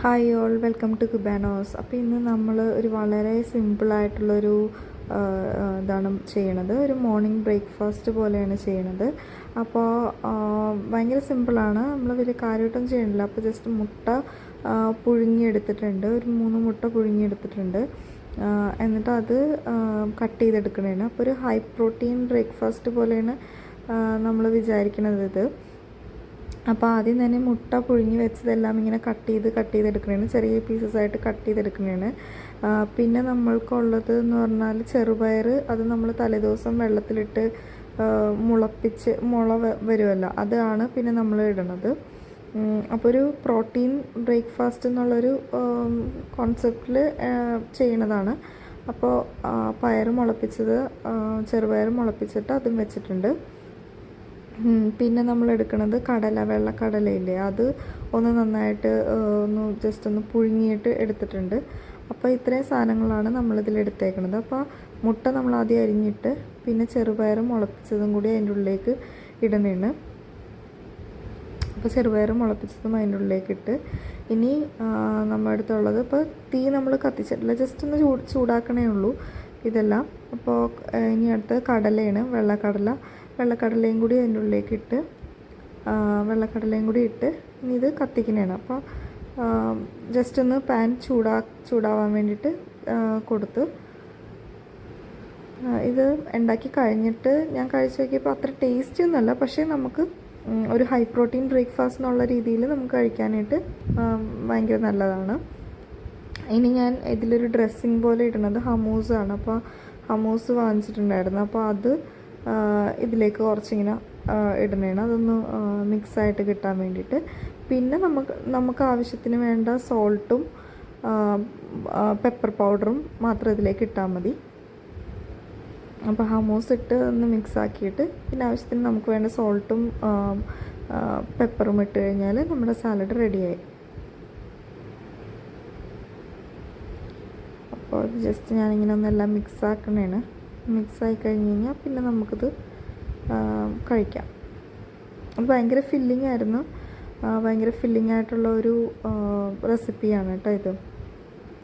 Hi all, welcome to Cubanos. അപ്പോൾ ഇന്ന് നമ്മൾ ഒരു വളരെ സിമ്പിളായിട്ടുള്ളൊരു ഇതാണ് ചെയ്യണത്. ഒരു മോർണിംഗ് ബ്രേക്ക്ഫാസ്റ്റ് പോലെയാണ് ചെയ്യണത്. അപ്പോൾ ഭയങ്കര സിമ്പിളാണ്, നമ്മൾ വലിയ കാര്യമായിട്ടൊന്നും ചെയ്യണില്ല. അപ്പോൾ ജസ്റ്റ് മുട്ട പുഴുങ്ങിയെടുത്തിട്ടുണ്ട്, ഒരു 3 മുട്ട പുഴുങ്ങിയെടുത്തിട്ടുണ്ട്. എന്നിട്ട് അത് കട്ട് ചെയ്തെടുക്കണതാണ്. അപ്പോൾ ഒരു ഹൈ പ്രോട്ടീൻ ബ്രേക്ക്ഫാസ്റ്റ് പോലെയാണ് നമ്മൾ വിചാരിക്കണത് ഇത്. അപ്പോൾ ആദ്യം തന്നെ മുട്ട പുഴുങ്ങി വെച്ചതെല്ലാം ഇങ്ങനെ കട്ട് ചെയ്തെടുക്കണതാണ്, ചെറിയ പീസസ് ആയിട്ട് കട്ട് ചെയ്തെടുക്കണതാണ്. പിന്നെ നമ്മൾക്കുള്ളത് എന്ന് പറഞ്ഞാൽ ചെറുപയർ, അത് നമ്മൾ തലേദിവസം വെള്ളത്തിലിട്ട് മുളപ്പിച്ച് വരുമല്ലോ, അതാണ് പിന്നെ നമ്മൾ ഇടണത്. അപ്പോൾ ഒരു പ്രോട്ടീൻ ബ്രേക്ക്ഫാസ്റ്റ് എന്നുള്ളൊരു കോൺസെപ്റ്റിൽ ചെയ്യണതാണ്. അപ്പോൾ പയർ മുളപ്പിച്ചത്, ചെറുപയർ മുളപ്പിച്ചിട്ട് അതും വെച്ചിട്ടുണ്ട്. പിന്നെ നമ്മൾ എടുക്കുന്നത് വെള്ളക്കടലയില്ലേ, അത് ഒന്ന് നന്നായിട്ട് ജസ്റ്റ് ഒന്ന് പുഴുങ്ങിയിട്ട് എടുത്തിട്ടുണ്ട്. അപ്പോൾ ഇത്രയും സാധനങ്ങളാണ് നമ്മളിതിൽ എടുത്തേക്കുന്നത്. അപ്പോൾ മുട്ട നമ്മൾ ആദ്യം അരിഞ്ഞിട്ട് പിന്നെ ചെറുപയർ മുളപ്പിച്ചതും കൂടി അതിൻ്റെ ഉള്ളിലേക്ക് ഇടണേണ്. അപ്പോൾ ചെറുപയർ മുളപ്പിച്ചതും അതിൻ്റെ ഉള്ളിലേക്ക് ഇട്ട് ഇനി നമ്മുടെ അടുത്തുള്ളത്, ഇപ്പോൾ തീ നമ്മൾ കത്തിച്ചിട്ടില്ല, ജസ്റ്റ് ഒന്ന് ചൂടാക്കണേ ഉള്ളൂ ഇതെല്ലാം. അപ്പോൾ ഇനി അടുത്ത് കടലയാണ്, വെള്ളക്കടലയും കൂടി അതിൻ്റെ ഉള്ളിലേക്ക് ഇട്ട് ഇനി ഇത് കത്തിക്കണതാണ്. അപ്പോൾ ജസ്റ്റ് ഒന്ന് പാൻ ചൂടാവാൻ വേണ്ടിയിട്ട് കൊടുത്ത് ഇത് ഉണ്ടാക്കി കഴിഞ്ഞിട്ട് ഞാൻ കഴിച്ച് നോക്കിയപ്പോൾ അത്ര ടേസ്റ്റി ഒന്നുമല്ല, പക്ഷേ നമുക്ക് ഒരു ഹൈ പ്രോട്ടീൻ ബ്രേക്ക്ഫാസ്റ്റ് എന്നുള്ള രീതിയിൽ നമുക്ക് കഴിക്കാനായിട്ട് ഭയങ്കര നല്ലതാണ്. ഇനി ഞാൻ ഇതിലൊരു ഡ്രസ്സിങ് പോലെ ഇടുന്നത് ഹമൂസാണ്. അപ്പോൾ ഹമൂസ് വാങ്ങിച്ചിട്ടുണ്ടായിരുന്നു, അപ്പോൾ അത് ഇതിലേക്ക് കുറച്ചിങ്ങനെ ഇടണേണ്, അതൊന്ന് മിക്സായിട്ട് കിട്ടാൻ വേണ്ടിയിട്ട്. പിന്നെ നമുക്ക് ആവശ്യത്തിന് വേണ്ട സോൾട്ടും പെപ്പർ പൗഡറും മാത്രം ഇതിലേക്ക് ഇട്ടാൽ മതി. അപ്പോൾ ഹമൂസ് ഇട്ട് ഒന്ന് മിക്സാക്കിയിട്ട് പിന്നെ ആവശ്യത്തിന് നമുക്ക് വേണ്ട സോൾട്ടും പെപ്പറും ഇട്ട് കഴിഞ്ഞാൽ നമ്മുടെ സാലഡ് റെഡിയായി. അപ്പോൾ ജസ്റ്റ് ഞാനിങ്ങനെ ഒന്നെല്ലാം മിക്സാക്കണേണ്. മിക്സായി കഴിഞ്ഞ് കഴിഞ്ഞാൽ പിന്നെ നമുക്കിത് കഴിക്കാം. അത് ഭയങ്കര ഫില്ലിംഗ് ആയിരുന്നു, ഭയങ്കര ഫില്ലിംഗ് ആയിട്ടുള്ള ഒരു റെസിപ്പിയാണ് കേട്ടോ ഇത്.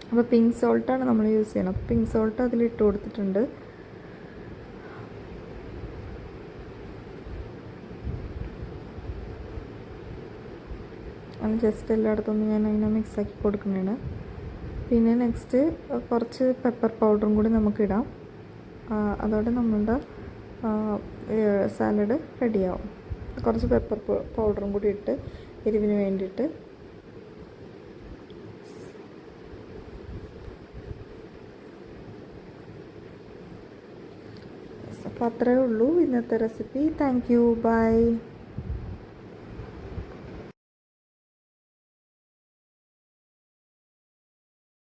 അപ്പോൾ പിങ്ക് സോൾട്ടാണ് നമ്മൾ യൂസ് ചെയ്യണം. അപ്പോൾ പിങ്ക് സോൾട്ട് അതിലിട്ട് കൊടുത്തിട്ടുണ്ട്. അത് ജസ്റ്റ് എല്ലായിടത്തൊന്നും ഞാൻ അതിനെ മിക്സാക്കി കൊടുക്കുന്നതാണ്. പിന്നെ നെക്സ്റ്റ് കുറച്ച് പെപ്പർ പൗഡറും കൂടി നമുക്കിടാം. അതോടെ നമ്മളുടെ സാലഡ് റെഡിയാവും. കുറച്ച് പെപ്പർ പൗഡറും കൂടി ഇട്ട് എരിവിന് വേണ്ടിയിട്ട്. അപ്പോൾ അത്രയേ ഉള്ളൂ ഇന്നത്തെ റെസിപ്പി. Thank you, by.